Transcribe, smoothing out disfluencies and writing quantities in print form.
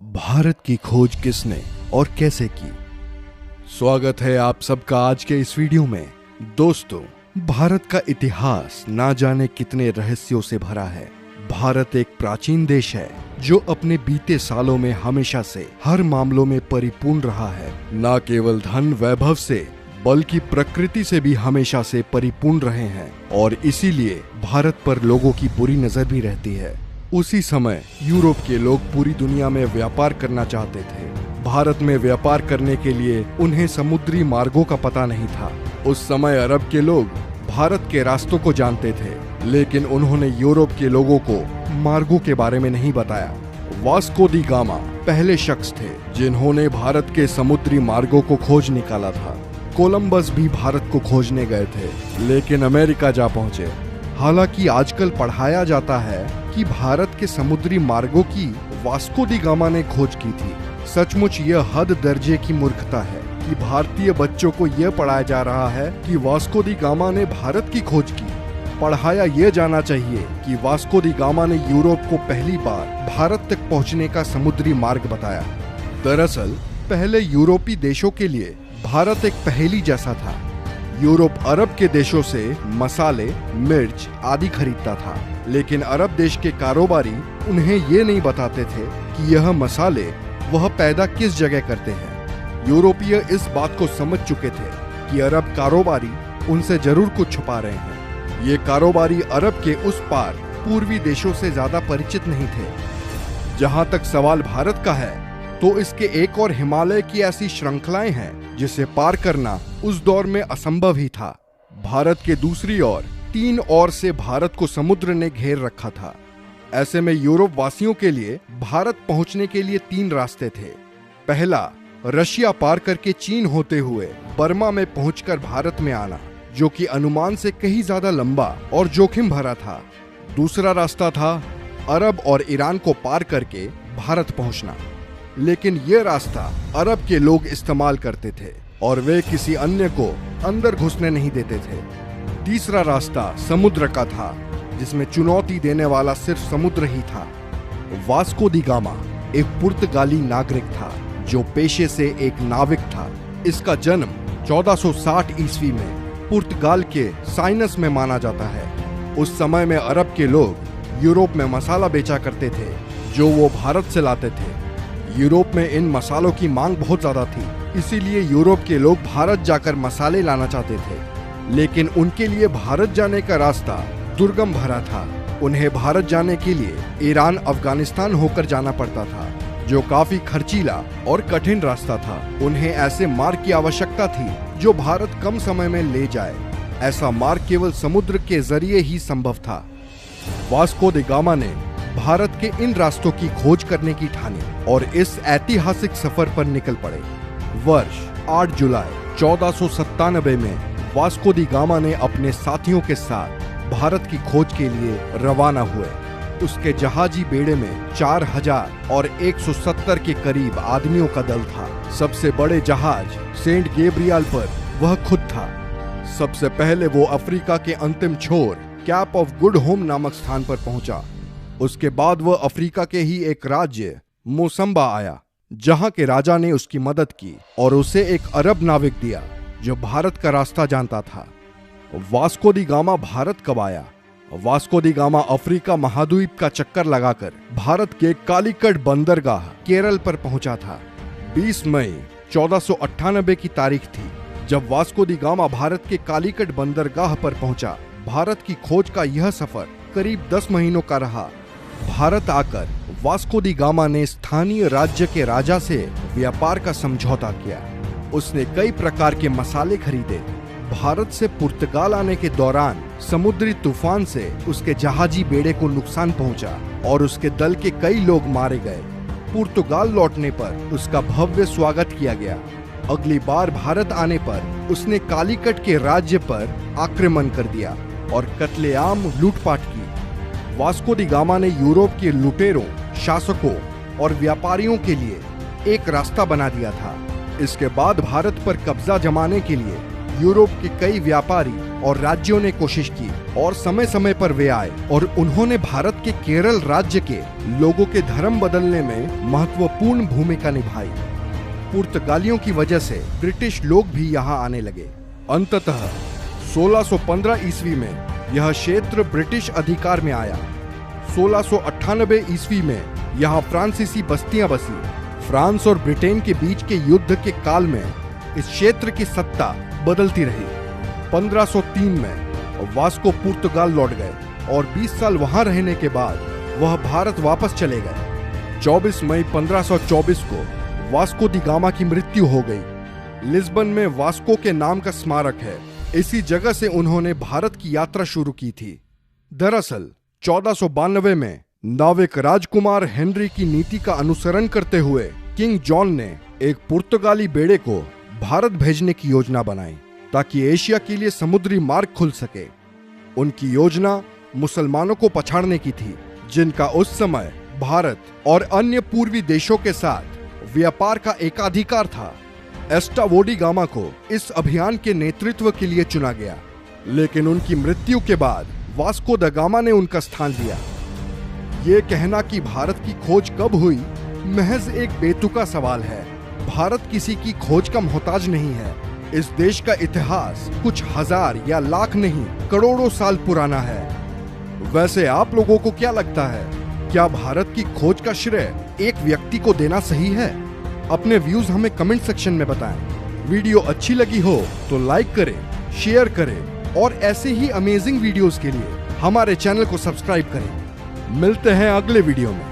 भारत की खोज किसने और कैसे की। स्वागत है आप सबका आज के इस वीडियो में। दोस्तों, भारत का इतिहास ना जाने कितने रहस्यों से भरा है। भारत एक प्राचीन देश है जो अपने बीते सालों में हमेशा से हर मामलों में परिपूर्ण रहा है। न केवल धन वैभव से बल्कि प्रकृति से भी हमेशा से परिपूर्ण रहे हैं और इसीलिए भारत पर लोगों की बुरी नजर भी रहती है। उसी समय यूरोप के लोग पूरी दुनिया में व्यापार करना चाहते थे। भारत में व्यापार करने के लिए उन्हें समुद्री मार्गों का पता नहीं था। उस समय अरब के लोग भारत के रास्तों को जानते थे, लेकिन उन्होंने यूरोप के लोगों को मार्गों के बारे में नहीं बताया। वास्को दी गामा पहले शख्स थे जिन्होंने भारत के समुद्री मार्गों को खोज निकाला था। कोलंबस भी भारत को खोजने गए थे, लेकिन अमेरिका जा पहुंचे। हालांकि आजकल पढ़ाया जाता है कि भारत के समुद्री मार्गों की वास्को दी गामा ने खोज की थी। सचमुच यह हद दर्जे की मूर्खता है कि भारतीय बच्चों को यह पढ़ाया जा रहा है कि वास्को दी गामा ने भारत की खोज की। पढ़ाया यह जाना चाहिए कि वास्को दी गामा ने यूरोप को पहली बार भारत तक पहुंचने का समुद्री मार्ग बताया। दरअसल पहले यूरोपी देशों के लिए भारत एक पहेली जैसा था। यूरोप अरब के देशों से मसाले, मिर्च आदि खरीदता था, लेकिन अरब देश के कारोबारी उन्हें ये नहीं बताते थे कि यह मसाले वह पैदा किस जगह करते हैं। यूरोपीय इस बात को समझ चुके थे कि अरब कारोबारी उनसे जरूर कुछ छुपा रहे हैं। ये कारोबारी अरब के उस पार पूर्वी देशों से ज्यादा परिचित नहीं थे। जहां तक सवाल भारत का है तो इसके एक और हिमालय की ऐसी श्रृंखलाएं हैं जिसे पार करना उस दौर में असंभव ही था। भारत के दूसरी ओर 3 ओर से भारत को समुद्र ने घेर रखा था। ऐसे में यूरोप वासियों के लिए भारत पहुंचने के लिए 3 रास्ते थे। पहला, रशिया पार करके चीन होते हुए बर्मा में पहुंचकर भारत में आना, जो कि अनुमान से कहीं ज्यादा लंबा और जोखिम भरा था। दूसरा रास्ता था अरब और ईरान को पार करके भारत पहुंचना, लेकिन यह रास्ता अरब के लोग इस्तेमाल करते थे और वे किसी अन्य को अंदर घुसने नहीं देते थे। तीसरा रास्ता समुद्र का था, जिसमें चुनौती देने वाला सिर्फ समुद्र ही था। वास्को दी गामा एक पुर्तगाली नागरिक था जो पेशे से एक नाविक था। इसका जन्म 1460 ईस्वी में पुर्तगाल के साइनस में माना जाता है। उस समय में अरब के लोग यूरोप में मसाला बेचा करते थे जो वो भारत से लाते थे। यूरोप में इन मसालों की मांग बहुत ज्यादा थी, इसीलिए यूरोप के लोग भारत जाकर मसाले लाना चाहते थे, लेकिन उनके लिए भारत जाने का रास्ता दुर्गम भरा था। उन्हें भारत जाने के लिए ईरान, अफगानिस्तान होकर जाना पड़ता था, जो काफी खर्चीला और कठिन रास्ता था। उन्हें ऐसे मार्ग की आवश्यकता थी जो भारत कम समय में ले जाए। ऐसा मार्ग केवल समुद्र के जरिए ही संभव था। वास्को द गामा ने भारत के इन रास्तों की खोज करने की ठानी और इस ऐतिहासिक सफर पर निकल पड़े। वर्ष 8 जुलाई 1497 में वास्को दी गामा ने अपने साथियों के साथ भारत की खोज के लिए रवाना हुए। उसके जहाजी बेड़े में 4000 और 170 के करीब आदमियों का दल था। सबसे बड़े जहाज सेंट गैब्रियल पर वह खुद था। सबसे पहले वो अफ्रीका के अंतिम छोर कैप ऑफ गुड होम नामक स्थान पर पहुंचा। उसके बाद वह अफ्रीका के ही एक राज्य मोसम्बा आया, जहां के राजा ने उसकी मदद की और उसे एक अरब नाविक दिया जो भारत का रास्ता जानता था। वास्को दी गामा भारत कब आया? वास्को दी गामा अफ्रीका महाद्वीप का चक्कर लगाकर भारत के कालीकट बंदरगाह केरल पर पहुंचा था। 20 मई 1498 की तारीख थी जब वास्को दी गामा भारत के कालीकट बंदरगाह पर पहुंचा। भारत की खोज का यह सफर करीब 10 महीनों का रहा। भारत आकर वास्को दी गामा ने स्थानीय राज्य के राजा से व्यापार का समझौता किया। उसने कई प्रकार के मसाले खरीदे। भारत से पुर्तगाल आने के दौरान समुद्री तूफान से उसके जहाजी बेड़े को नुकसान पहुंचा और उसके दल के कई लोग मारे गए। पुर्तगाल लौटने पर उसका भव्य स्वागत किया गया। अगली बार भारत आने पर उसने कालीकट के राज्य पर आक्रमण कर दिया और कत्लेआम लूटपाट की। वास्को दी गामा ने यूरोप के लुटेरों, शासकों और व्यापारियों के लिए एक रास्ता बना दिया था। इसके बाद भारत पर कब्जा जमाने के लिए यूरोप के कई व्यापारी और राज्यों ने कोशिश की और समय समय पर वे आए और उन्होंने भारत के केरल राज्य के लोगों के धर्म बदलने में महत्वपूर्ण भूमिका निभाई। पुर्तगालियों की वजह से ब्रिटिश लोग भी यहाँ आने लगे। अंततः 1615 ईस्वी में यह क्षेत्र ब्रिटिश अधिकार में आया। 1698 ईस्वी में यहाँ फ्रांसीसी बस्तियां बसी। फ्रांस और ब्रिटेन के बीच के युद्ध के काल में इस क्षेत्र की सत्ता बदलती रही। 1503 में वास्को पुर्तगाल लौट गए और 20 साल वहां रहने के बाद वह भारत वापस चले गए। 24 मई 1524 को वास्को दी गामा की मृत्यु हो गई। लिस्बन में वास्को के नाम का स्मारक है। इसी जगह से उन्होंने भारत की यात्रा शुरू की थी। दरअसल 1492 में नाविक राजकुमार हेनरी की नीति का अनुसरण करते हुए किंग जॉन ने एक पुर्तगाली बेड़े को भारत भेजने की योजना बनाई ताकि एशिया के लिए समुद्री मार्ग खुल सके। उनकी योजना मुसलमानों को पछाड़ने की थी, जिनका उस समय भारत और अन्य पूर्वी देशों के साथ व्यापार का एकाधिकार था। एस्टावोडी गामा को इस अभियान के नेतृत्व के लिए चुना गया, लेकिन उनकी मृत्यु के बाद वास्को द गामा ने उनका स्थान लिया। ये कहना कि भारत की खोज कब हुई महज एक बेतुका सवाल है। भारत किसी की खोज का मोहताज नहीं है। इस देश का इतिहास कुछ हजार या लाख नहीं, करोड़ों साल पुराना है। वैसे आप लोगों को क्या लगता है, क्या भारत की खोज का श्रेय एक व्यक्ति को देना सही है? अपने व्यूज हमें कमेंट सेक्शन में बताएं। वीडियो अच्छी लगी हो तो लाइक करें, शेयर करें और ऐसे ही अमेजिंग वीडियोस के लिए हमारे चैनल को सब्सक्राइब करें। मिलते हैं अगले वीडियो में।